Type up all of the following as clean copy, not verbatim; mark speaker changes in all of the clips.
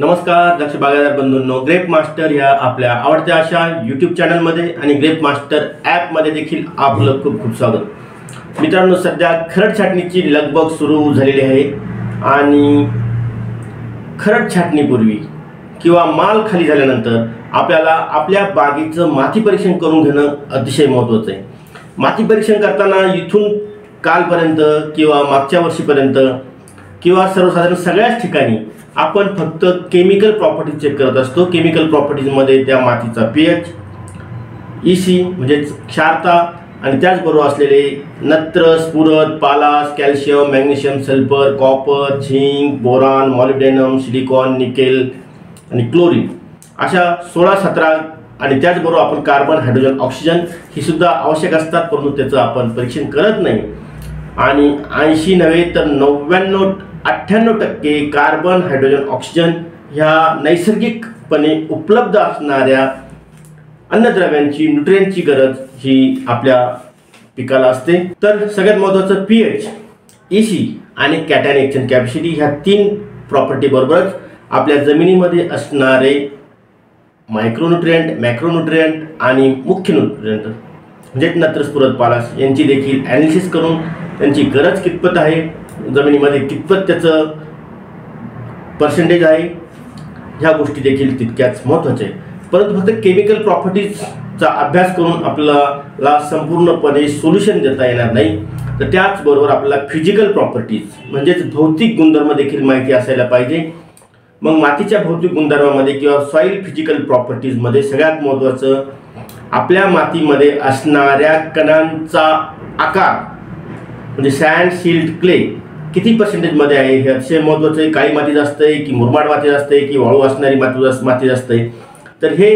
Speaker 1: नमस्कार दक्ष बागायतदार बंधूंनो, grep master या आपल्या आवडत्या अशा यूट्यूब चॅनलमध्ये आणि ग्रेप मास्टर ॲपमध्ये देखील आपलं खूप खूप स्वागत। मित्रांनो, सध्या खरड छाटणीची लगबग सुरू झालेली आहे आणि खरड छाटणीपूर्वी किंवा माल खाली झाल्यानंतर आपल्याला आपल्या बागेचं माती परीक्षण करून घेणं अतिशय महत्त्वाचं आहे। माती परीक्षण करताना इथून कालपर्यंत किंवा मागच्या वर्षीपर्यंत किंवा सर्वसाधारण सगळ्याच ठिकाणी आपण फक्त केमिकल प्रॉपर्टीज चेक करत असतो। केमिकल प्रॉपर्टीजमध्ये त्या मातीचा पीएच, ईसी म्हणजे क्षारता आणि त्याचबरोबर असलेले नत्र, स्फुरद, पालास, calcium, magnesium, sulphur, copper, zinc, boron, molybdenum, silicon, nickel आणि क्लोरीन अशा 16-17 आणि त्याचबरोबर आपण कार्बन, हायड्रोजन, ऑक्सिजन ही सुद्धा आवश्यक असतात, परंतु त्याचं आपण परीक्षण करत नाही। आणि 80 नव्हे तर 99-98% कार्बन, हायड्रोजन, ऑक्सिजन ह्या नैसर्गिकपणे उपलब्ध असणाऱ्या अन्नद्रव्यांची, न्यूट्रिएंटची गरज ही आपल्या पिकाला असते। तर सगळ्यात महत्त्वाचं पीएच, ईसी आणि कॅटायन एक्सचेंज कॅपॅसिटी ह्या 3 प्रॉपर्टी बरोबरच आपल्या जमिनीमध्ये असणारे मायक्रोन्यूट्रिएंट, मॅक्रोन्यूट्रिएंट आणि मुख्य न्यूट्रिएंट म्हणजे नत्र, स्फुरद, पालास यांची देखील ॲनालिसिस करून त्यांची गरज कितपत आहे, जमिनीमध्ये कितपत त्याचं पर्सेंटेज आहे, ह्या गोष्टी देखील तितक्याच महत्त्वाच्या आहेत। परंतु फक्त केमिकल प्रॉपर्टीजचा अभ्यास करून आपल्याला संपूर्णपणे सोल्युशन देता येणार नाही। तर त्याचबरोबर आपल्याला फिजिकल प्रॉपर्टीज म्हणजेच भौतिक गुणधर्म देखील माहिती असायला पाहिजे। मग मातीच्या भौतिक गुणधर्मामध्ये किंवा सॉईल फिजिकल प्रॉपर्टीजमध्ये सगळ्यात महत्त्वाचं आपल्या मातीमध्ये असणाऱ्या कणांचा आकार म्हणजे सँड, सिल्ट, क्ले किती पर्सेंटेजमध्ये आहे हे अतिशय महत्त्वाचं आहे। काळी माती जास्त आहे की मुरमाड माती जास्त आहे की वाळू असणारी माती जास्त आहे, तर हे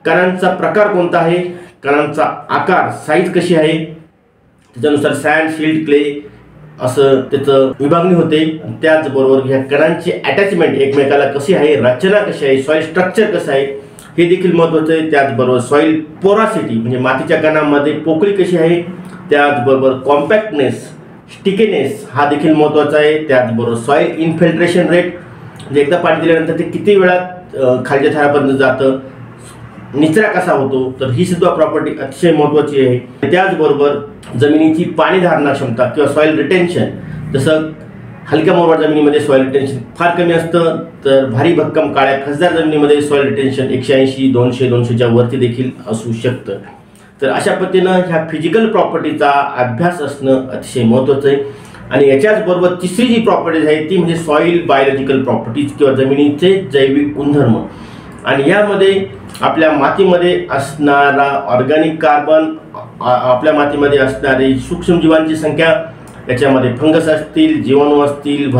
Speaker 1: कणांचा प्रकार कोणता आहे, कणांचा आकार, साईज कशी आहे, त्याच्यानुसार सँड, सिल्ट, क्ले असं त्याचं विभागणी होते। त्याचबरोबर ह्या कणांची अटॅचमेंट एकमेकाला कशी आहे, रचना कशी आहे, सॉईल स्ट्रक्चर कसं आहे हे देखील महत्त्वाचं आहे। त्याचबरोबर सॉईल पोरासिटी म्हणजे मातीच्या कणांमध्ये पोकळी कशी आहे, त्याचबरोबर कॉम्पॅक्टनेस, स्टिकीनेस हा देखील महत्त्वाचा आहे। त्याचबरोबर सॉईल इन्फिल्ट्रेशन रेट म्हणजे एकदा पाणी दिल्यानंतर ते किती वेळात खालच्या थरापर्यंत जातं, निचरा कसा होतो, तर ही सुद्धा प्रॉपर्टी अतिशय महत्त्वाची आहे। त्याचबरोबर जमिनीची पाणी धारणा क्षमता किंवा सॉईल रिटेन्शन, जसं हलक्या मुरमाड जमिनीमध्ये सॉईल रिटेन्शन फार कमी असतं, तर भारी भक्कम काळ्या खसदार जमिनीमध्ये सॉईल रिटेन्शन 180, 200च्या वरती देखील असू शकतं। तर अशा पद्धतीनं ह्या फिजिकल प्रॉपर्टीचा अभ्यास असणं अतिशय महत्त्वाचं आहे। आणि याच्याच बरोबर तिसरी जी प्रॉपर्टीज आहे ती म्हणजे सॉईल बायोलॉजिकल प्रॉपर्टीज किंवा जमिनीचे जैविक गुणधर्म। आणि यामध्ये आपल्या मातीमध्ये असणारा ऑर्गॅनिक कार्बन, आपल्या मातीमध्ये असणारी सूक्ष्मजीवांची संख्या, याच्यामध्ये फंगस असतील, जीवाणू असतील,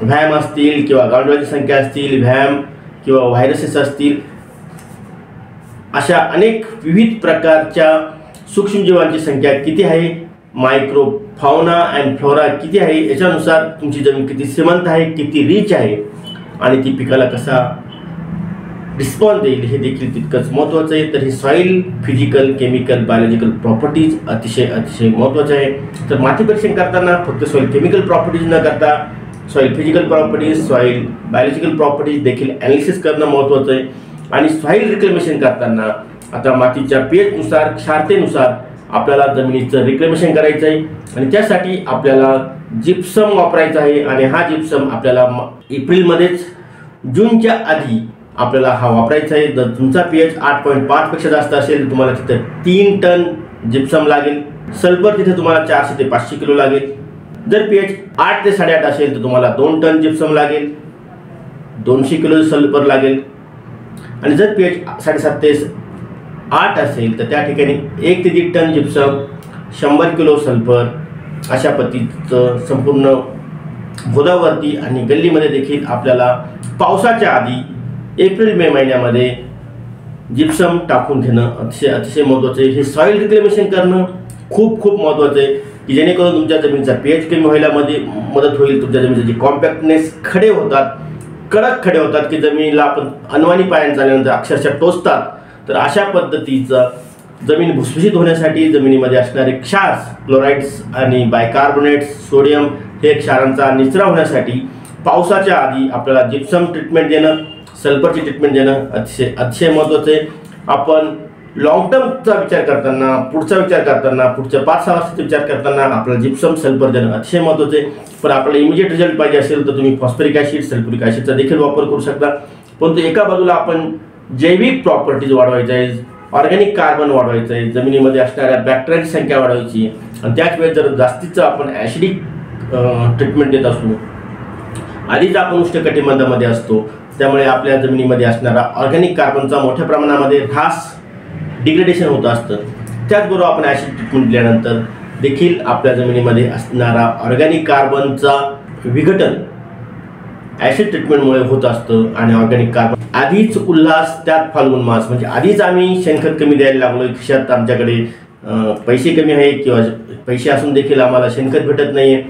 Speaker 1: व्हॅम असतील किंवा गांडुळाची संख्या असतील, व्हॅम किंवा व्हायरसेस असतील, अशा अनेक विविध प्रकारच्या सूक्ष्मजीवांची संख्या किती आहे, मायक्रो फाउना अँड फ्लोरा किती आहे, याच्यानुसार तुमची जमीन किती श्रीमंत आहे, किती रिच आहे आणि ती पिकाला कसा रिस्पॉन्स देईल हे देखील तितकंच महत्त्वाचं आहे। तर ही soil physical, chemical, biological properties अतिशय महत्त्वाचे आहे। तर माती परीक्षण करताना फक्त सॉईल केमिकल प्रॉपर्टीज न करता soil physical properties, soil biological properties देखील ॲनालिसिस करणं महत्त्वाचं आहे। आणि सॉईल रिक्लेमेशन करताना आता मातीच्या पीएचनुसार, क्षारतेनुसार आपल्याला जमिनीचं रिक्लेमेशन करायचं आहे आणि त्यासाठी आपल्याला जिप्सम वापरायचा आहे। आणि हा जिप्सम आपल्याला एप्रिलमध्येच, जूनच्या आधी आपल्याला हा वापरायचा आहे। जर तुमचा पीएच 8.5 पेक्षा जास्त असेल तर तुम्हाला तिथे 3 टन जिप्सम लागेल। सल्फर तिथे तुम्हाला 400 ते 500 किलो लागेल। जर पीएच 8 ते 8.5 असेल तर तुम्हाला 2 टन जिप्सम लागेल, 200 किलो सल्फर लागेल। आणि जर पीएच 7.5 ते 8 असेल तर त्या ठिकाणी 1 ते 1.5 टन जिप्सम, 100 किलो सल्फर अशा पद्धतीचं संपूर्ण भोदावरती आणि गल्लीमध्ये देखील आपल्याला पावसाच्या आधी एप्रिल-मे महिन्यामध्ये जिप्सम टाकून घेणं अतिशय महत्त्वाचं आहे। हे सॉईल रिक्लेमेशन करणं खूप महत्त्वाचं आहे की जेणेकरून तुमच्या जमिनीचा पीएच कमी व्हायला मदत होईल। तुमच्या जमिनीचे जे कॉम्पॅक्टनेस खडे होतात, कडक खडे होतात की जमिनीला आपण अनवाणी पायाने चालल्यानंतर अक्षरशः टोचतात, तर अशा पद्धतीचं जमीन भुसभुशीत होण्यासाठी जमिनीमध्ये असणारे क्षार, क्लोराइड्स आणि बायकार्बोनेट्स, सोडियम हे क्षारांचा निचरा होण्यासाठी पावसाच्या आधी आपल्याला जिप्सम ट्रीटमेंट देणं, सल्फरची ट्रीटमेंट देणं अतिशय महत्त्वाचं आहे. आपण लॉंग टर्मचा विचार करताना, पुढचा विचार करताना, पुढच्या 5-6 वर्षाचा विचार करताना आपल्याला जिप्सम सल्फर देणं अतिशय महत्त्वाचं आहे. पण आपल्याला इमिजिएट रिझल्ट पाहिजे असेल तर तुम्ही फॉस्फरिक ॲसिड, सल्फ्युरिक ॲसिडचा देखील वापर करू शकता. परंतु एका बाजूला आपण जैविक प्रॉपर्टीज वाढवायच्या आहे, ऑर्गॅनिक कार्बन वाढवायचं आहे, जमिनीमध्ये असणाऱ्या बॅक्टेरियाची संख्या वाढवायची, आणि त्याच वेळेस जर जास्तीचं आपण ॲसिडिक ट्रीटमेंट देत असू, आधीच आपण उष्णकटिबंधामध्ये असतो, त्यामुळे आपल्या जमिनीमध्ये असणारा ऑर्गॅनिक कार्बनचा मोठ्या प्रमाणामध्ये ऱ्हास, डिग्रेडेशन होत असतं. त्याचबरोबर आपण ॲसिड ट्रीटमेंट दिल्यानंतर देखील आपल्या जमिनीमध्ये असणारा ऑर्गॅनिक कार्बनचा विघटन ॲसिड ट्रीटमेंटमुळे होत असतं. आणि ऑर्गॅनिक कार्बन आधीच उल्हास त्यात फाल्गुन मास, म्हणजे आधीच आम्ही शेणखत कमी द्यायला लागलो, खिशात आमच्याकडे पैसे कमी आहे किंवा पैसे असून देखील आम्हाला शेणखत भेटत नाही आहे,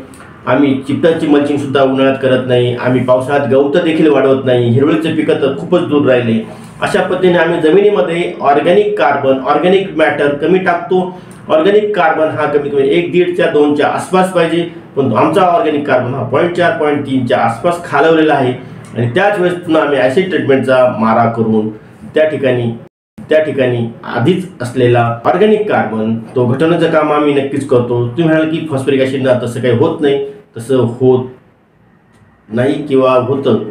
Speaker 1: आम्ही चिपटाची मल्चिंगसुद्धा उन्हाळ्यात करत नाही, आम्ही पावसाळ्यात गवतं देखील वाढवत नाही, हिरवळीचे पिकं तर खूपच दूर राहिले, अशा पद्धतीने आम्ही जमिनीमध्ये ऑर्गॅनिक कार्बन, ऑर्गॅनिक मॅटर कमी टाकतो. ऑर्गॅनिक कार्बन हा कमीत कमी 1.5 ते 2च्या आसपास पाहिजे, पण आमचा ऑर्गॅनिक कार्बन हा 0.4 0.3च्या आसपास खालवलेला आहे. आणि त्याच वेळेस पुन्हा आम्ही ॲसिड ट्रीटमेंटचा मारा करून त्या ठिकाणी आधीच असलेला ऑर्गॅनिक कार्बन तो घटवण्याचं काम आम्ही नक्कीच करतो. तुम्ही म्हणाल की फॉस्फरिक ॲसिडनं तसं काही होत नाही, तसं होत नाही किंवा होतं,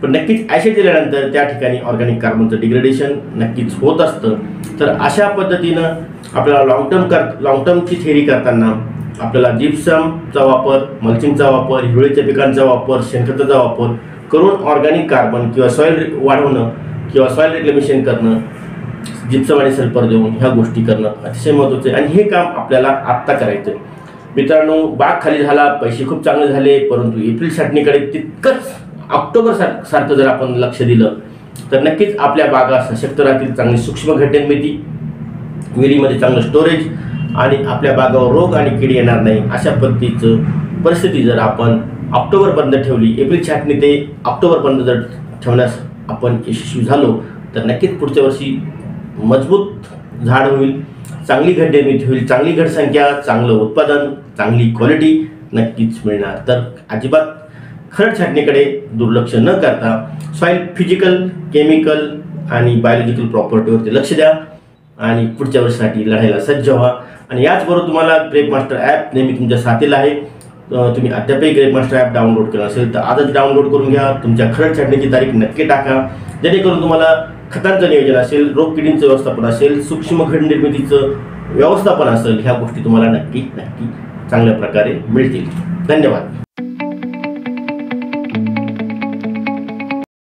Speaker 1: पण नक्कीच ॲसिड दिल्यानंतर त्या ठिकाणी ऑर्गॅनिक कार्बनचं डिग्रेडेशन नक्कीच होत असतं. तर अशा पद्धतीनं आपल्याला लॉंग टर्मची थेअरी करताना आपल्याला जिप्समचा वापर, मल्चिंगचा वापर, हिरवळीच्या पिकांचा वापर, शेणखताचा वापर करून ऑर्गॅनिक कार्बन किंवा सॉईल वाढवणं किंवा सॉईल रिक्लेमेशन करणं, जिप्सम आणि सल्फर देऊन ह्या गोष्टी करणं अतिशय महत्त्वाचं आहे. आणि हे काम आपल्याला आत्ता करायचं आहे. मित्रांनो, बाग खाली झाला, पैसे खूप चांगले झाले, परंतु एप्रिल छाटणीकडे तितकंच ऑक्टोबर सारखं जर आपण लक्ष दिलं तर नक्कीच आपल्या बागा सशक्त राहतील, चांगली सूक्ष्म घटक मिळतील, विहिरीमध्ये चांगलं स्टोरेज, आणि आपल्या बागावर रोग आणि कीड येणार नाही. अशा पद्धतीचं परिस्थिती जर आपण ऑक्टोबरपर्यंत ठेवली, एप्रिल छाटणी ते ऑक्टोबरपर्यंत जर ठेवण्यास आपण यशस्वी झालो तर नक्कीच पुढच्या वर्षी मजबूत झाड होईल, चांगली घट निर्मिती होईल, चांगली घटसंख्या, चांगलं उत्पादन, चांगली क्वालिटी नक्कीच मिळणार. तर अजिबात खरड छाटणीकडे दुर्लक्ष न करता सॉईल फिजिकल, केमिकल आणि बायोलॉजिकल प्रॉपर्टीवरती लक्ष द्या आणि पुढच्या वर्षासाठी लढायला सज्ज व्हा. आणि याचबरोबर तुम्हाला ग्रेप मास्टर ॲप नेहमी तुमच्या साथीला आहे. तुम्ही अद्यापही ग्रेप मास्टर ॲप डाउनलोड केलं असेल तर आजच डाउनलोड करून घ्या. तुमच्या खरड छाटणीची तारीख नक्की टाका, जेणेकरून तुम्हाला खतांचं नियोजन असेल, रोग किडींचं व्यवस्थापन असेल, सूक्ष्म घट निर्मितीचं व्यवस्थापन असेल, ह्या गोष्टी तुम्हाला नक्की चांगल्या प्रकारे मिळतील. धन्यवाद.